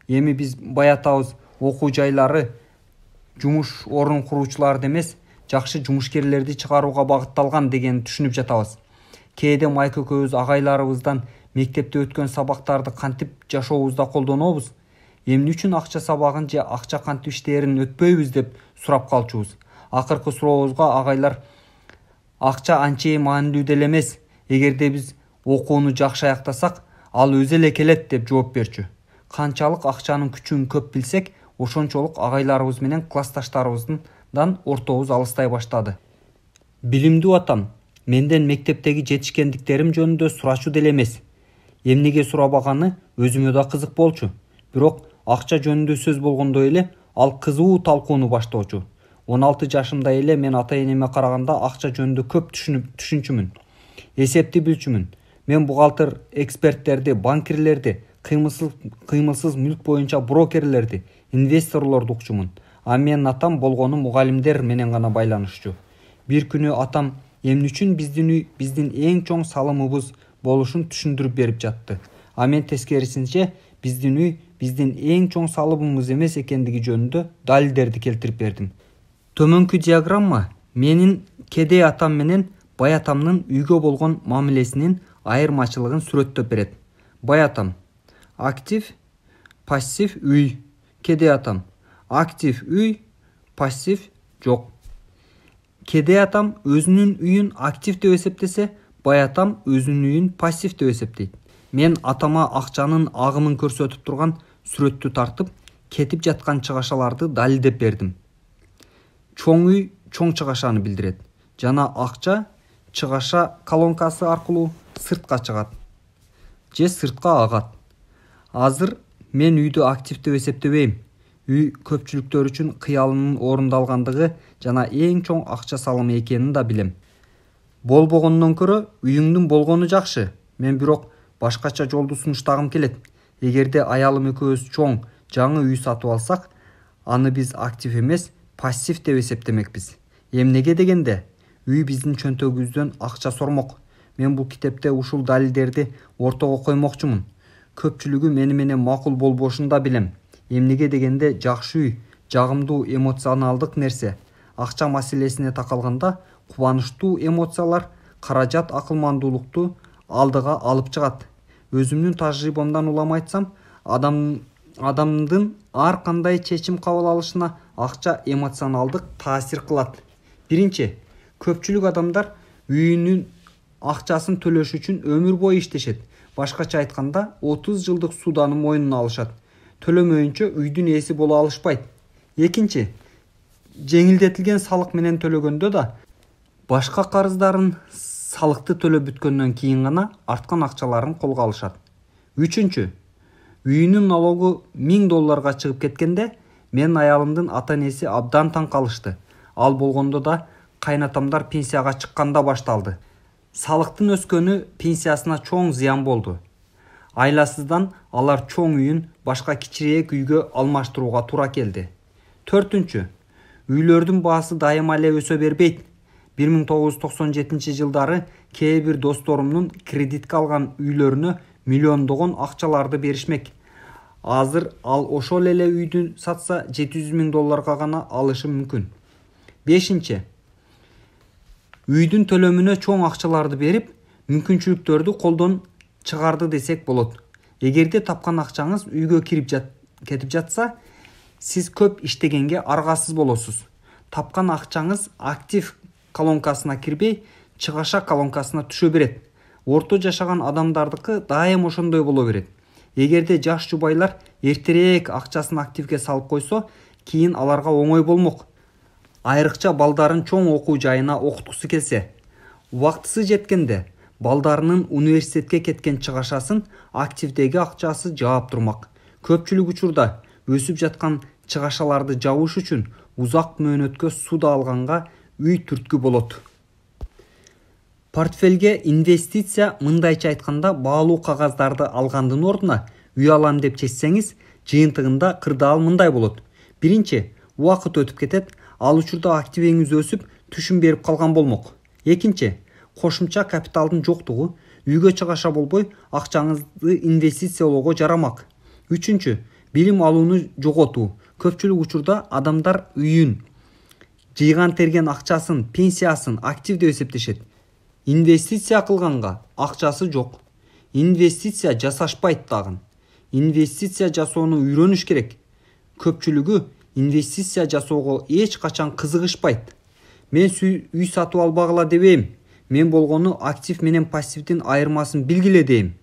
Эми биз баятабыз окуу жайлары, жумуш орун куруучуларды эмес, жакшы жумушкерлерди чыгарууга багытталган дегенди түшүнүп жатабыз. Кээде Майк экөөбүз агайларыбыздан мектепте өткөн сабактарды кантип жашообузда колдонобуз, эмне үчүн акча сабагын же акча кантип иштээрин өтпөйбүз деп сурап калчубуз. Акыркы сурообузга агайлар акча анчейин маанилүү деле эмес, эгерде биз окууну жакшы аяктасак, ал өзү эле келет деп жооп берчү. Канчалык акчанын күчүн көп билсек, ошончолук агайларыбыз менен классташтарыбыздан ортобуз алыстай баштады. Билимдүү атам менден мектептеги жетишкендиктерим жөнүндө сурачу деле эмес. Эмнеге сурабаганы өзүмө да кызык болчу. Бирок акча жөнүндө сөз болгондой эле ал кызуу талкууну баштоочу. 16 жашымда эле мен ата-энеме караганда акча жөнүндө көп түшүнчүмүн. Эсепти билчүмүн. Мен бухгалтер эксперттерди, банкирлерди, кыймылсыз мүлк боюнча брокерлерди, инвесторлорду укчумун. А менин атам болгону мугалимдер менен гана байланышчу. Бир күнү атам эмне үчүн биздин үй биздин эң чоң салымыбыз болушун түшүндүрүп берип жатты. А мен тескерисинче биздин үй биздин эң чоң салымыбыз эмес экендиги жөнүндө далилдерди келтирип бердим. Төмөнкү диаграмма менин кедей атам менен бай атамдын үйгө болгон мамилесинин айырмачылыгын сүрөттөп берет. Бай атам актив, пассив үй. Кедей атам актив үй, пассив жок. Кедей атам өзүнүн үйүн актив деп эсептесе, бай атам өзүнүн үйүн пассив деп эсептейт. Мен атама акчанын агымын көрсөтүп турган сүрөттү тартып, кетип жаткан чыгашаларды далилдеп бердим. Чоң үй чоң чыгашаны билдирет. Жана акча чыгаша колонкасы аркылуу сыртка чыгат же сыртка агат. Азыр мен үйдү актив деп эсептебейм. Үй көпчүлүктөр үчүн кыялынын орундалгандыгы жана эң чоң акча салымы экенин да билем. Болбогондон көрө үйүңдүн болгону жакшы. Мен бирок башкача жолду сунуштагым келет. Эгерде аялым экөөбүз чоң, жаңы үй сатып алсак, аны биз актив эмес, пассив деп эсептемекпиз. Эмнеге дегенде, үй биздин чөнтөгүбүздөн акча сормок. Мен бул китепте ушул далилдерди ортого коймокчумун. Көпчүлүгү мени менен макул болбошун да билем. Эмнеге дегенде жакшы үй, жагымдуу эмоционалдык нерсе. Акча маселесине такалганда кубанычтуу эмоциялар каражат акылмандуулукту алдыга алып чыгат. Өзүмдүн тажрыйбамдан улам айтсам, адамдын ар кандай чечим кабыл алышына акча эмоционалдык таасир кылат. Биринчи, көпчүлүк адамдар үйүнүн акчасын төлөш үчүн өмүр бою иштешет. Башкача айтканда 30 жылдык суданы мойнуна алышат. Төлөмөйүнчө үйдүн ээси боло алышпайт. Экинчи, жеңилдетилген салык менен төлөгөндө да башка карыздарын салыкты төлөп бүткөндөн кийин гана арткан акчаларын колго алышат. Үчүнчү, үйүнүн налогу $1000 чыгып кеткенде менин аялымдын ата-энеси абдан таң калышты. Ал болгондо да кайнатамдар пенсияга чыкканда башталды. Салыктын өскөнү пенсиясына чоң зыян болду. Айласыздан алар чоң үйүн башка кичирээк үйгө алмаштырууга туура келди. Төртүнчү, үйлөрдүн баасы дайыма эле өсө бербейт. 1997 жылдары кээ бир досторумдун кредитке алган үйлөрүнө миллиондогон акчаларды беришмек. Азыр ал ошол эле үйдү сатса $700,000 гана алышы мүмкүн. 5. Үйдүн төлөмүнө чоң акчаларды берип, мүмкүнчүлүктөрдү колдон чыгарды десек болот. Эгерде тапкан акчаңыз үйгө кетип жатса, сиз көп иштегенге аргасыз болосуз. Тапкан акчаңыз актив колонкасына кирбей, чыгаша колонкасына түшө берет. Орто жашаган адамдардыкы дайым ошондой боло берет. Эгерде жаш жубайлар эртерээк акчасын активге салып койсо, кийин аларга оңой болмок. Айрыкча балдарын чоң окуу жайына окуткусу келсе, убактысы жеткенде балдарынын университетке кеткен чыгашасын активдеги акчасы жаап турмак. Көпчүлүк учурда өсүп жаткан чыгашаларды жабыш үчүн узак мөөнөткө суда алганга үй түрткү болот. Портфелге инвестиция мындайча айтканда баалуу кагаздарды алгандын ордуна үй алам деп чечсеңиз, жыйынтыгында кырдаал мындай болот. Биринчи, убакыт өтүп кетет, ал учурда активиңиз өсүп, түшүм берип калган болмок. Экинчи, кошумча капиталдын жоктугу үйгө чыгаша болбой, акчаңызды инвестициялоого жарамак. Үчүнчү, билим алууну жоготуу. Көпчүлүк учурда адамдар үйүн, жыйган терген акчасын, пенсиясын активде эсептешет. Инвестиция кылганга акчасы жок. Инвестиция жасашпайт дагы. Инвестиция жасоону үйрөнүш керек. Көпчүлүгү инвестиция жасоого эч качан кызыгышпайт. Мен үй сатып албагыла дебейм. Мен болгону актив менен пассивдин айырмасын билгиле дейм.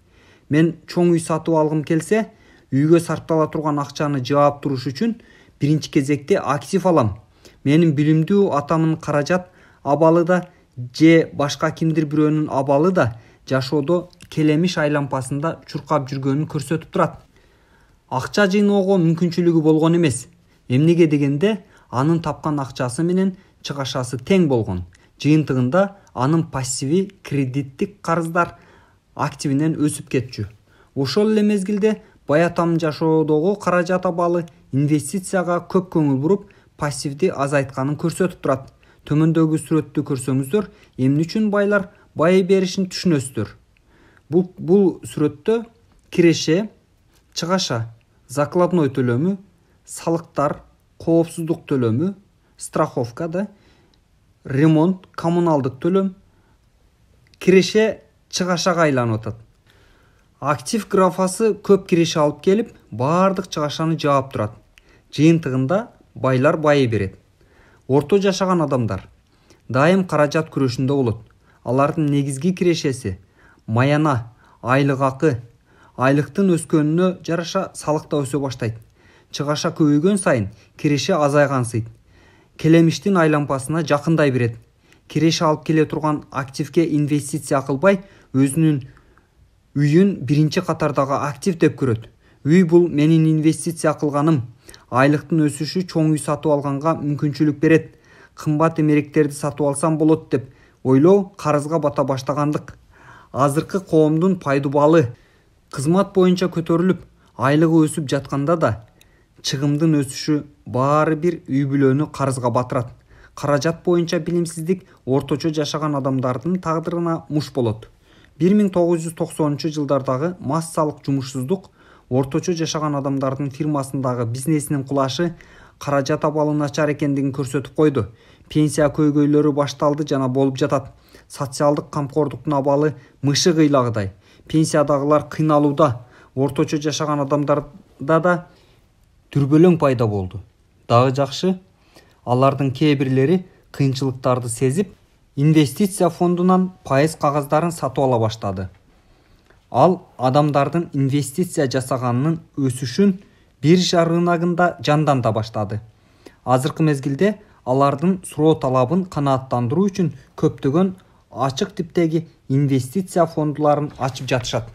Мен чоң үй сатып алгым келсе, үйгө сарптала турган акчаны жаап туруш үчүн биринчи кезекте актив алам. Менин билимдүү атамдын каражат абалы да же башка кимдир бирөөнүн абалы да жашоодо келемиш айлампасында чуркап жүргөнүн көрсөтүп турат. Акча жыйноого мүмкүнчүлүгү болгон эмес. Эмнеге дегенде, анын тапкан акчасы менен чыгашасы тең болгон. Жыйынтыгында анын пассиви кредиттик карыздар активинен өсүп кетчү. Ошол эле мезгилде баятам жашоодогу каражат абалы инвестицияга көп көңүл буруп, пассивди азайтканын көрсөтүп турат. Төмөндөгү сүрөттү көрсөңүздөр, эмне үчүн байлар бай беришин түшүнөсүздөр. Бул сүрөттө киреше, чыгаша, закладной төлөмү, салыктар, коопсуздук төлөмү, страховка да, ремонт, коммуналдык төлөм, киреше чыгашага айланып атат. Актив графасы көп киреше алып келип, баардык чыгашаны жаап турат. Жыйынтыгында байлар байы берет. Орто жашаган адамдар дайым каражат күрөшүндө болот. Алардын негизги кирешеси маяна, айлык акы, айлыктын өскөнүнө жараша салык да өсө баштайт. Чыгаша көбөйгөн сайын киреше азайгансыйт. Келемиштин айлампасына жакындай берет. Киреше алып келе турган активге инвестиция кылбай, өзүнүн үйүн биринчи катардагы актив деп көрөт. Үй бул менин инвестиция кылганым. Айлыктын өсүшү чоң үй сатып алганга мүмкүнчүлүк берет. Кымбат эмеректерди сатып алсам болот деп ойлоо карызга бата баштагандык. Азыркы коомдун пайдубалы кызмат боюнча көтөрүлүп, айлыгы өсүп жатканда да чыгымдын өсүшү баары бир үй бүлөнү карызга батырат. Каражат боюнча билимсиздик орточо жашаган адамдардын тагдырына муш болот. 1990 жылдардагы массалык жумушсуздук орточо жашаган адамдардын фирмасындагы бизнесинин кулашы каражат абалы начар экендигин көрсөтүп койду. Пенсия көйгөйлөрү башталды жана болуп жатат. Социалдык камкордуктун абалы мышы кыйлагыдай. Пенсиядагылар кыйналууда. Орточо жашаган адамдарда да дүрбөлөң пайда болду. Дагы жакшы, алардын кээ бирлери кыйынчылыктарды сезип, инвестиция фондунан пайыз кагаздарын сатып ала баштады. Ал адамдардын инвестиция жасаганынын өсүшүн биржа рыногунда жанданда баштады. Азыркы мезгилде алардын суроо талабын канааттандыруу үчүн көптөгөн ачык типтеги инвестиция фондуларын ачып жатышат.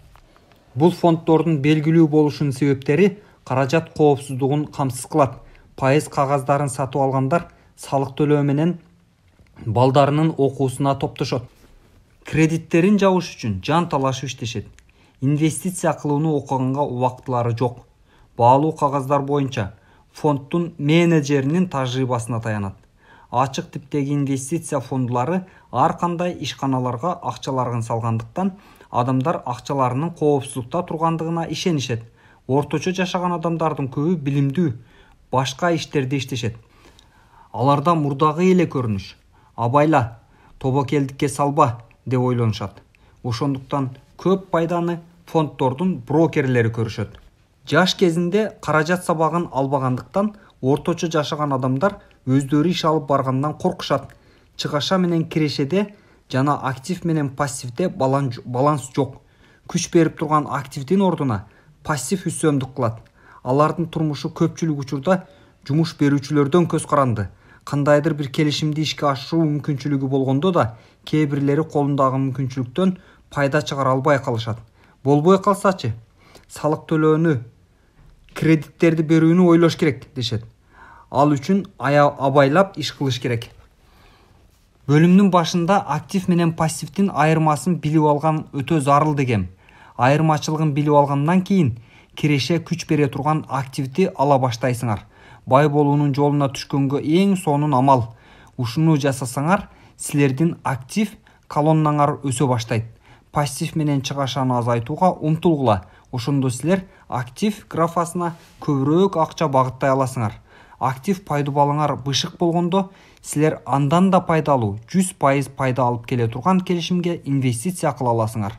Бул фонддордун белгилүү болушунун себептери каражат коопсуздугун камсыз кылат. Пайыз кагаздарын сатып алгандар салык төлөө менен балдарынын окуусуна топтошот. Кредиттерин жабыш үчүн жан талашып иштешет. Инвестиция кылууну окуганга убактылары жок. Баалуу кагаздар боюнча фонддун менеджеринин тажрыйбасына таянат. ачык типтеги инвестиция фондулары ар кандай ишканаларга акчаларын салгандыктан адамдар акчаларынын коопсуздукта тургандыгына ишенишет. Орточо жашаган адамдардын көбү билимдүү, башка иштерде иштешет. Аларда мурдагы эле көрүнүш, абайла, тобокелдикке салба деп ойлонушат. Ошондуктан көп пайданы фонддордун брокерлери көрүшөт. Жаш кезинде каражат сабагын албагандыктан орточо жашаган адамдар өздөрү иш алып баргандан коркушат. Чыгаша менен кирешеде жана актив менен пассивде баланс жок. Күч берип турган активдин ордуна пассив үсөмдүк кылат. Алардын турмушу көпчүлүк учурда жумуш берүүчүлөрдөн көз каранды. Кандайдыр бир келишимди ишке ашыруу мүмкүнчүлүгү болгондо да кээ бирлери колундагы мүмкүнчүлүктөн пайда чыгара албай калышат. Болбой калсачы, салык төлөөнү, кредиттерди берүүнү ойлош керек дешет. Ал үчүн абайлап иш кылыш керек. Бөлүмдүн башында актив менен пассивдин айырмасын билип алган өтө зарыл дегем. Айырмачылыгын билип алгандан кийин киреше күч бере турган активди ала баштайсыңар. Бай болуунун жолуна түшкөнгө эң сонун амал. Ушуну жасасаңар, силердин актив колоннаңар өсө баштайт. Пассив менен чыгашаны азайтууга умтулгула. Ошондо силер актив графасына көбүрөөк акча багыттай аласыңар. Актив пайдубалыңар бышык болгондо, силер андан да пайдалуу 100% пайда алып келе турган келишимге инвестиция кыла аласыңар.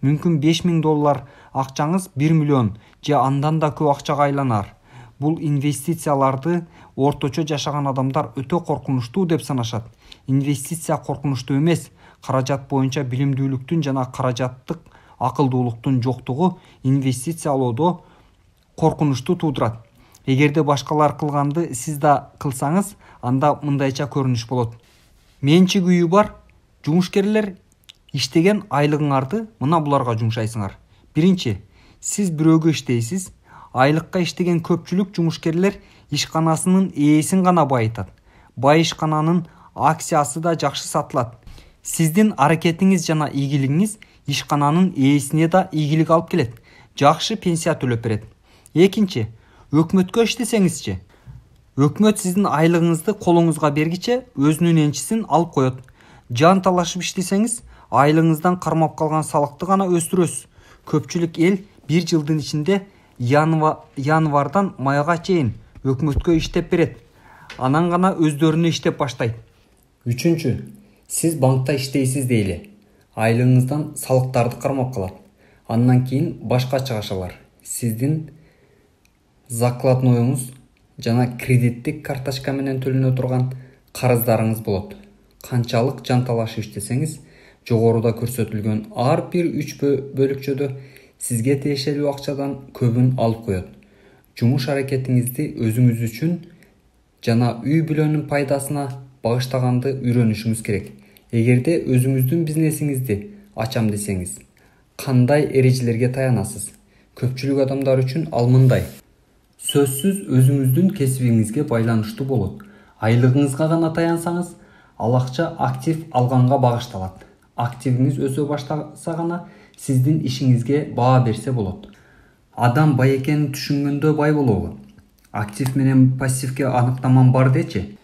Мүмкүн $5000 акчаңыз 1 миллион же андан да көп акчага айланар. Бул инвестицияларды орточо жашаган адамдар өтө коркунучтуу деп санашат. Инвестиция коркунучтуу эмес, каражат боюнча билимдүүлүктүн жана каражаттык акылдуулуктун жоктугу инвестициялоодо коркунучту туудурат. Эгерде башкалар кылганды сиз да кылсаңыз, анда мындайча көрүнүш болот. Менчик үйү бар жумушкерлер иштеген айлыгыңарды мына буларга жумшайсыңар. Биринчи, сиз бирөөгө иштейсиз. Айлыкка иштеген көпчүлүк жумушкерлер ишканасынын ээсин гана байытат. Бай ишкананын акциясы да жакшы сатылат. Сиздин аракетиңиз жана ийгилигиңиз ишкананын ээсине да ийгилик алып келет. Жакшы пенсия төлөп берет. Экинчи, өкмөткө иштесеңизчи. Өкмөт сиздин айлыгыңызды колуңузга бергиче өзүнүн энчисин алып коет. Жан талашып иштесеңиз, айлыгыңыздан кармап калган салыкты гана өстүрөсүз. Көпчүлүк эл 1 жылдын ичинде январдан майга чейин өкмөткө иштеп берет. Анан гана өздөрүнө иштеп баштайт. Үчүнчү, сиз банкта иштейсиз дейли. Айлыгыңыздан салыктарды кармап калат. Андан кийин башка чыгашалар. Сиздин закладноюңуз жана кредиттик карточка менен төлөнө турган карыздарыңыз болот. Канчалык жанталашып иштесеңиз, жогоруда көрсөтүлгөн ар бир 3 бөлүкчөдө сизге тиешелүү акчадан көбүн алып коет. Жумуш аракетиңизди өзүңүз үчүн жана үй бүлөнүн пайдасына багыштаганды үйрөнүшүңүз керек. Эгерде өзүңүздүн бизнесиңизди ачам десеңиз, кандай эрежелерге таянасыз? Көпчүлүк адамдар үчүн ал мындай. Сөзсүз өзүңүздүн кесибиңизге байланыштуу болот. Айлыгыңызга гана таянсаңыз, ал акча актив алганга багышталат. Активиңиз өсө баштаса гана сиздин ишиңизге баа берсе болот. Адам бай экенин түшүнгөндө бай болобу? Актив менен пассивге аныктамам бар дечи.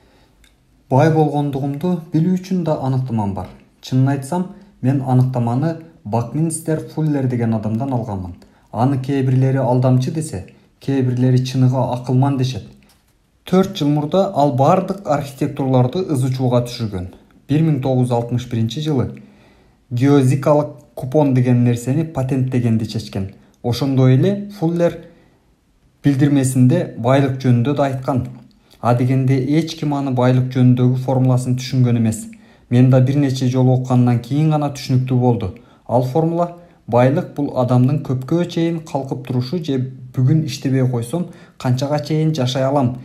Бай болгондугумду билүү үчүн да аныктамам бар. Чынын айтсам, мен аныктаманы Бакминстер Фуллер деген адамдан алганмын. Аны кээ бирлери алдамчы десе, кээ бирлери чыныгы акылман дешет. 4 жыл мурда ал бардык архитектурларды ызычууга түшүргөн. 1961 жылы геозикалык купон деген нерсени патенттегенди чечкен. Ошондой эле Фуллер билдирмесинде байлык жөнүндө да айткан. А дегенде эч ким аны байлык жөнүндөгү формуласын түшүнгөн эмес. Мен да бир нече жолу окугандан кийин гана түшүнүктүү болду. Ал формула байлык бул адамдын көпкө чейин калкып турушу же бүгүн иштебей койсом канчага чейин жашай алам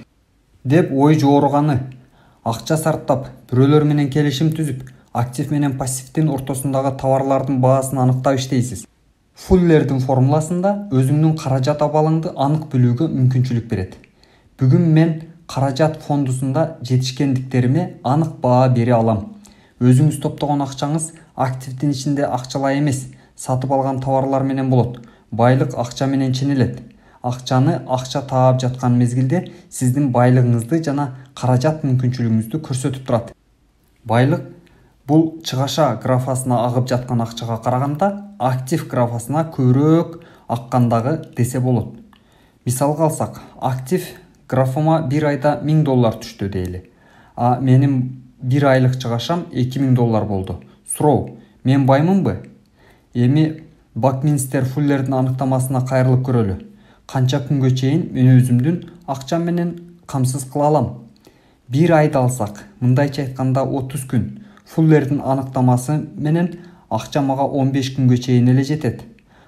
деп ой жооруганы. Акча сарптап, бирөөлөр менен келишим түзүп, актив менен пассивдин ортосундагы товарлардын баасын аныктап иштейсиз. Фуллердин формуласында өзүңдүн каражат абалыңды анык билүүгө мүмкүнчүлүк берет. Бүгүн мен каражат фондусунда жетишкендиктериме анык баа бере алам. Өзүңүз топтогон акчаңыз активдин ичинде акчалай эмес, сатып алган товарлар менен болот. Байлык акча менен ченелет. акча таап жаткан мезгилде сиздин байлыгыңызды жана каражат мүмкүнчүлүгүңүздү көрсөтүп турат. Байлык бул чыгаша графасына агып жаткан акчага караганда актив графасына көбүрөөк аккандагы десе болот. Мисалга алсак, актив графама bir айда $1000 түштү дейли. А менин bir айлык чыгашам $2000 болду. Суроо, мен баймынбы? Эми Бакминстер Фуллердин аныктамасына кайрылып көрөлү. Канча күнгө чейин мен өзүмдүн акчам менен камсыз кыла алам? Bir айда алсак, мындайча айтканда 30 күн. Фуллердин аныктамасы менен акча мага 15 күнгө чейин эле жетет.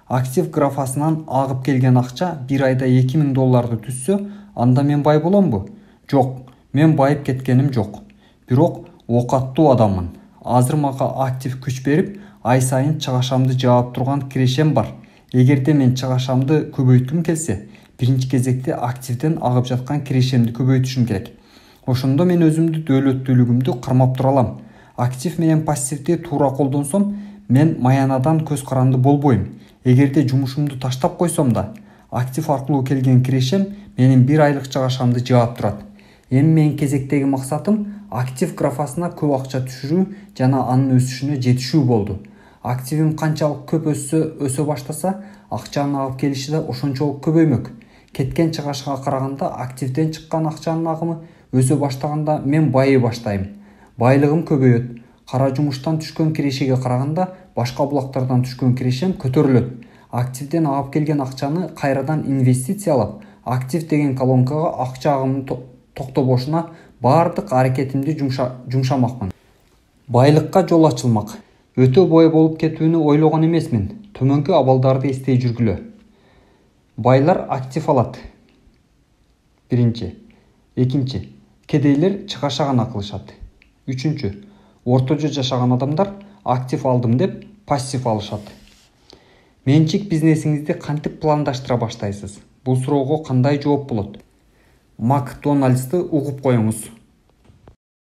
Актив графасынан агып келген акча bir айда $2000 түссө, анда мен бай боломбу? Жок, мен байып кеткеним жок. Бирок окаттуу адаммын. Азыр мага актив күч берип, ай сайын чыгашамды жаап турган кирешем бар. Эгерде мен чыгашамды көбөйткүм келсе, биринчи кезекте активден агып жаткан кирешемди көбөйтүшүм керек. Ошондо мен өзүмдү дөөлөттүүлүгүмдү кармап тура алам. Актив менен пассивди туура колдонсом, мен маянадан көз каранды болбойм. Эгерде жумушумду таштап койсом да, актив аркылуу келген кирешем менин bir айлык чыгашамды жаап турат. Эми менин кезектеги максатым актив графасына көп акча түшүрүү жана анын өсүшүнө жетишүү болду. Активим канчалык көп өсө баштаса, акчанын агып келиши да ошончолук көбөймөк. Кеткен чыгашка караганда активден чыккан акчанын агымы өсө баштаганда мен байый баштайм. Байлыгым көбөйөт. Кара жумуштан түшкөн кирешеге караганда башка булактардан түшкөн кирешем көтөрүлөт. Активден агып келген акчаны кайрадан инвестициялап, актив деген колонкага акча агымын токтобошуна бардык аракетимди жумшамакмын. Байлыкка жол ачылмак. Өтө бой болуп кетүүнү ойлогон эмесмин. Төмөнкү абалдарды эстей жүргүлө. Байлар актив алат. Биринчи. Экинчи. Кедейлер чыгаша гана кылышат. Үчүнчү. Ортожо жашаган адамдар актив алдым деп пассив алышат. Менчик бизнесиңизди кантип пландаштыра баштайсыз? Бул суроого кандай жооп болот? Макдональдсты угуп коюңуз.